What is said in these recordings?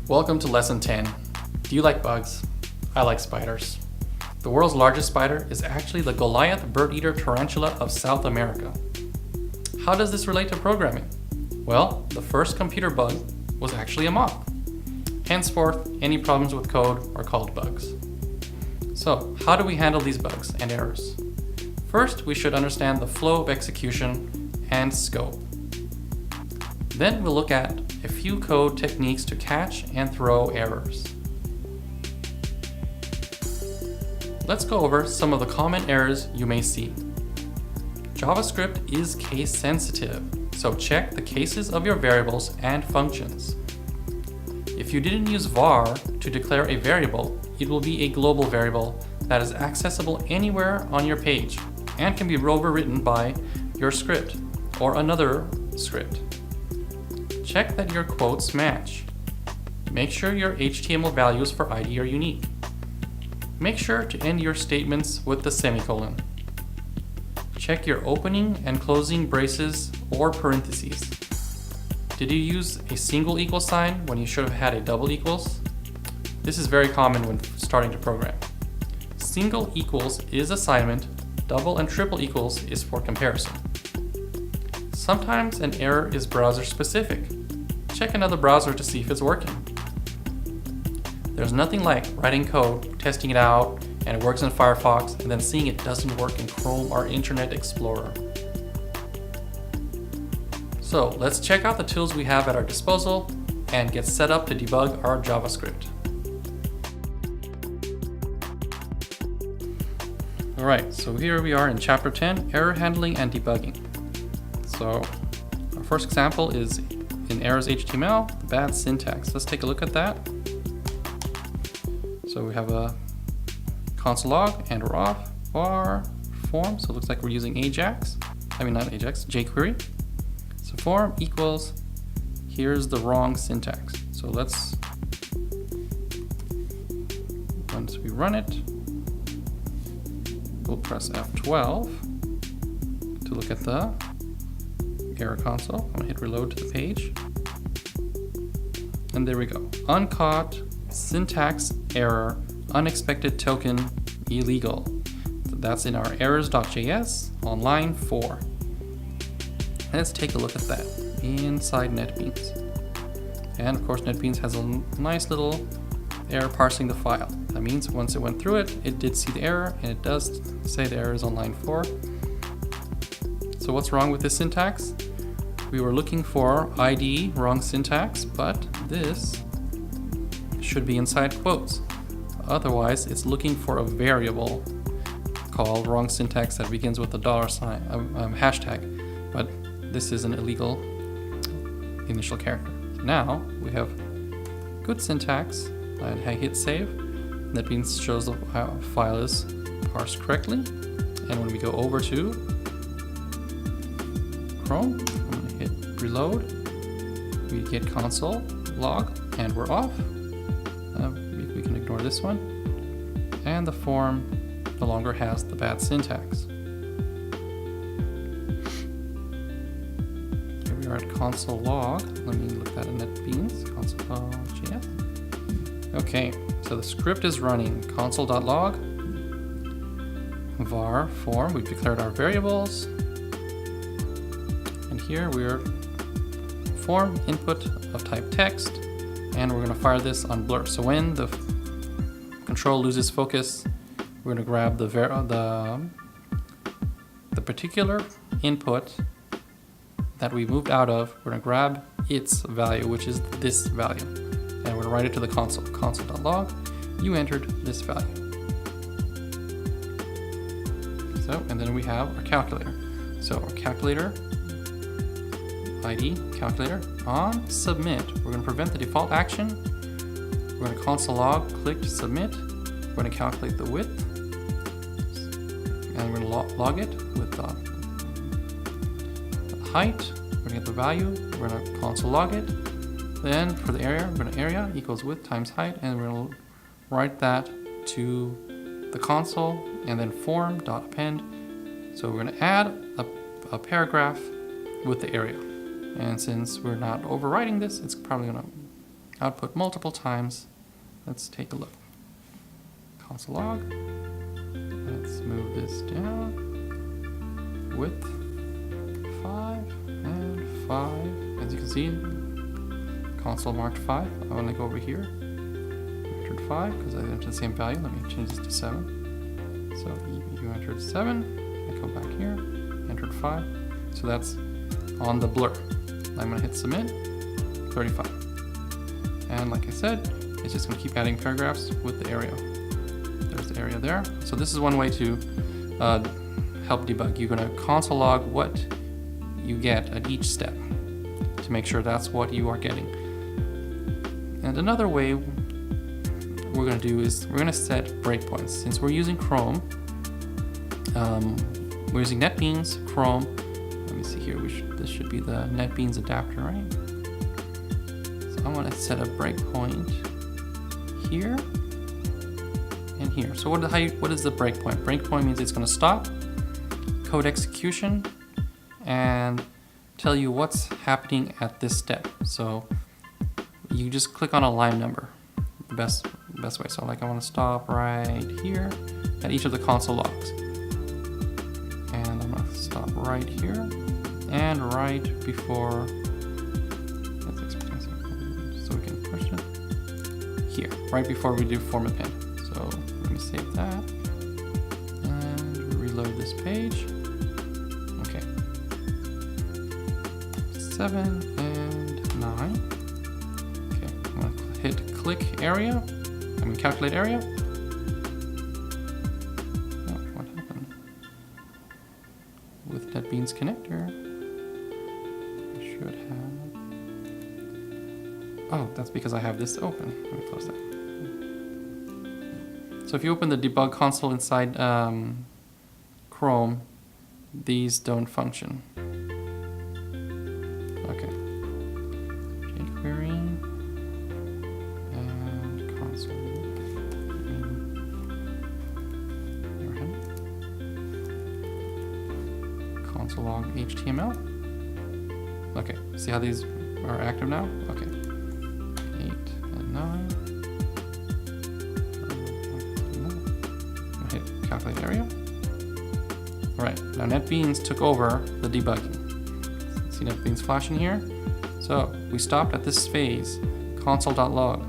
Welcome to Lesson 10. Do you like bugs? I like spiders. The world's largest spider is actually the Goliath bird-eater tarantula of South America. How does this relate to programming? Well, the first computer bug was actually a moth. Henceforth, any problems with code are called bugs. So, how do we handle these bugs and errors? First, we should understand the flow of execution and scope. Then we'll look at a few code techniques to catch and throw errors. Let's go over some of the common errors you may see. JavaScript is case sensitive, so check the cases of your variables and functions. If you didn't use var to declare a variable, it will be a global variable that is accessible anywhere on your page and can be overwritten by your script or another script. Check that your quotes match. Make sure your HTML values for ID are unique. Make sure to end your statements with the semicolon. Check your opening and closing braces or parentheses. Did you use a single equal sign when you should have had a double equals? This is very common when starting to program. Single equals is assignment, double and triple equals is for comparison. Sometimes an error is browser specific. Check another browser to see if it's working. There's nothing like writing code, testing it out, and it works in Firefox, and then seeing it doesn't work in Chrome or Internet Explorer. So let's check out the tools we have at our disposal and get set up to debug our JavaScript. Alright, so here we are in Chapter 10, Error Handling and Debugging. So our first example is in errors HTML, the bad syntax. Let's take a look at that. So we have a console log and we're off var form. So it looks like we're using Ajax. Not Ajax, jQuery. So form equals, here's the wrong syntax. So once we run it, we'll press F12 to look at the error console. I'm gonna hit reload to the page. And there we go. Uncaught, syntax error, unexpected token, illegal. So that's in our errors.js on line 4. Let's take a look at that inside NetBeans. And of course NetBeans has a nice little error parsing the file. That means once it went through it, it did see the error, and it does say the error is on line 4. So what's wrong with this syntax? We were looking for ID, wrong syntax, but this should be inside quotes. Otherwise, it's looking for a variable called wrong syntax that begins with a $sign, hashtag, but this is an illegal initial character. Now we have good syntax. I hit save. That means shows the file is parsed correctly. And when we go over to Chrome, I'm going to hit reload. We get console log, and we're off. We can ignore this one. And the form no longer has the bad syntax. Here we are at console log. Let me look at NetBeans, console.js. Okay, so the script is running. Console.log, var form, we've declared our variables. And here we're form input of type text, and we're going to fire this on blur. So when the control loses focus, we're going to grab the particular input that we moved out of. We're going to grab its value, which is this value, and we're going to write it to the console. Console.log, you entered this value. So, and then we have our calculator. So our calculator ID, calculator, on submit. We're going to prevent the default action. We're going to console log, click to submit. We're going to calculate the width. And we're going to log it with the height. We're going to get the value. We're going to console log it. Then for the area, we're going to area equals width times height. And we're going to write that to the console. And then form.append. So we're going to add a paragraph with the area. And since we're not overwriting this, it's probably going to output multiple times. Let's take a look. Console log. Let's move this down. Width 5 and 5. As you can see, console marked 5. I want to go over here. Entered 5 because I entered the same value. Let me change this to 7. So you entered 7. I come back here. Entered 5. So that's on the blur. I'm going to hit submit. 35. And like I said, it's just going to keep adding paragraphs with the area. There's the area there. So this is one way to help debug. You're going to console log what you get at each step to make sure that's what you are getting. And another way we're going to do is we're going to set breakpoints. Since we're using Chrome, we're using NetBeans, Chrome. Let me see here. This should be the NetBeans adapter, right? So I want to set a breakpoint here and here. So what is the breakpoint? Breakpoint means it's going to stop code execution and tell you what's happening at this step. So you just click on a line number, the best way. So like I want to stop right here at each of the console logs. And I'm going to stop right here and right before, so we can push it here, right before we do form append. So let me save that and reload this page. Okay. 7 and 9. Okay, I'm going to hit click area. Calculate area. Oh, what happened? With NetBeans connector, I should have. Oh, that's because I have this open. Let me close that. So if you open the debug console inside Chrome, these don't function. Okay. jQuery and console. Console log HTML. Okay, see how these are active now? Okay. 8 and 9. Hit calculate area. Alright, now NetBeans took over the debugging. See NetBeans flashing here? So we stopped at this phase, console.log.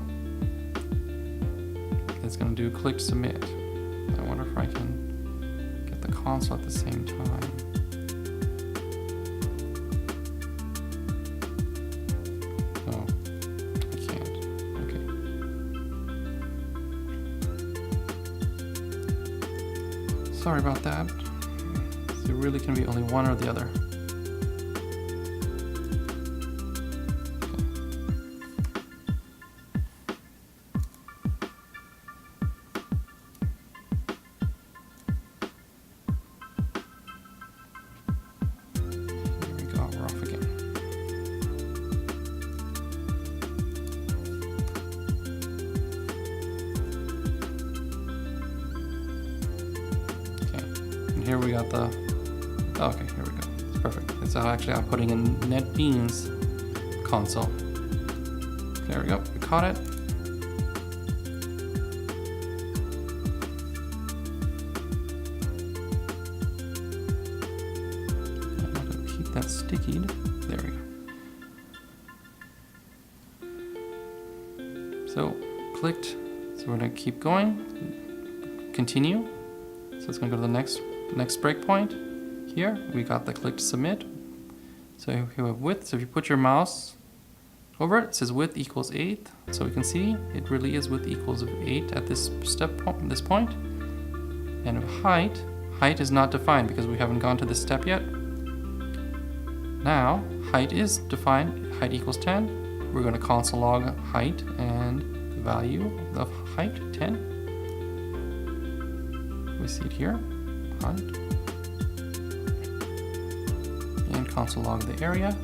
It's going to do click submit. I wonder if I can get the console at the same time. No, I can't. Okay. Sorry about that. So it really can be only one or the other. Here we got the, okay, here we go. It's perfect. It's actually I'm putting in NetBeans console. There we go, we caught it. I'm going to keep that sticky. There we go. So, clicked, so we're gonna keep going, continue. So it's gonna go to the next breakpoint. Here we got the click to submit. So here we have width. So if you put your mouse over it, it says width equals 8. So we can see it really is width equals 8 at this this point. And height is not defined because we haven't gone to this step yet. Now height is defined. Height equals 10. We're going to console log height and the value of height 10. We see it here. Height. And console log the area.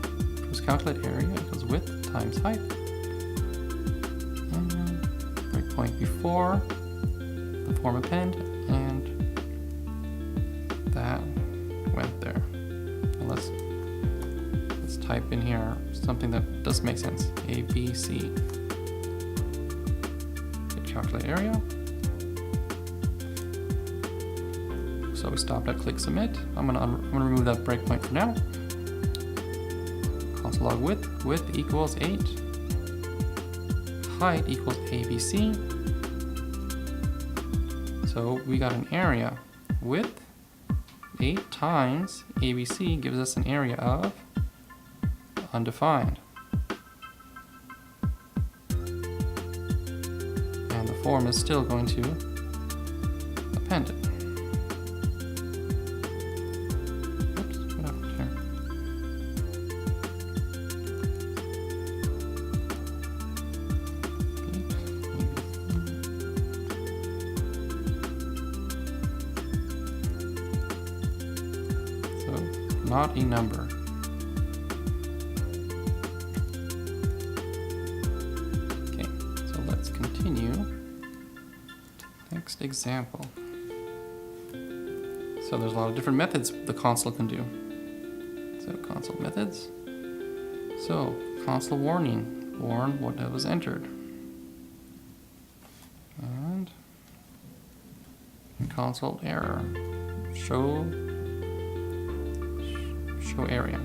Just calculate area equals width times height. And breakpoint before the form append, and that went there. And let's type in here something that does make sense. A, B, C. calculate area. So we stopped at click submit. I'm gonna remove that breakpoint for now. Console log width equals 8. Height equals ABC. So we got an area. Width 8 times ABC gives us an area of undefined. And the form is still going to append it. Oops, what happened here? So, not a number. Continue. Next example. So there's a lot of different methods the console can do. So console methods. So console warning, warn what was entered. And console error, show area.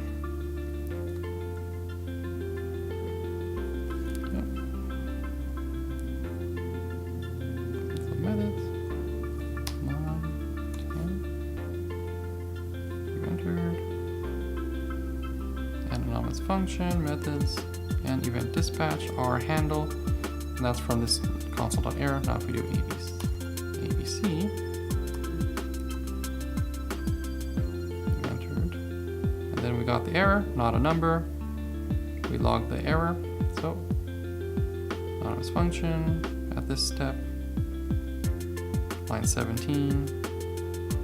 Anonymous function, methods, and event dispatch are handle. And that's from this console.error. Now if we do ABC, entered. And then we got the error, not a number. We log the error. So anonymous function at this step, line 17.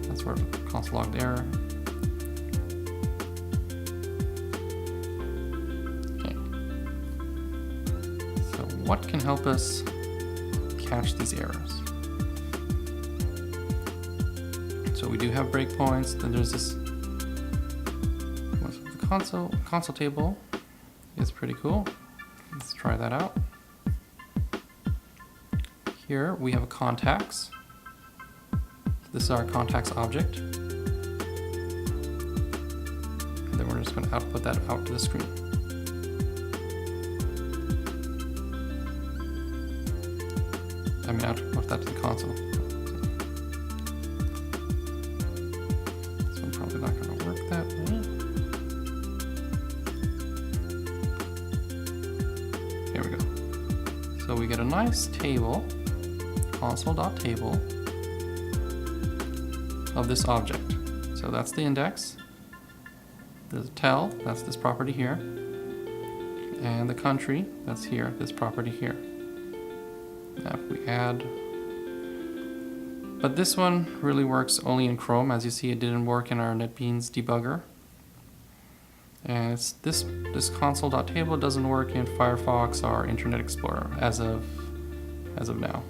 That's where console logged error. What can help us catch these errors? So we do have breakpoints. Then there's this. The console table is pretty cool. Let's try that out. Here we have a contacts. This is our contacts object. And then we're just going to output that out to the screen. I mean, output that to the console. This one's probably not going to work that way. Here we go. So we get a nice table, console.table, of this object. So that's the index. There's a tel, that's this property here. And the country, that's here, this property here. Now if we add, but this one really works only in Chrome. As you see, it didn't work in our NetBeans debugger. And it's this console.table doesn't work in Firefox or Internet Explorer as of now.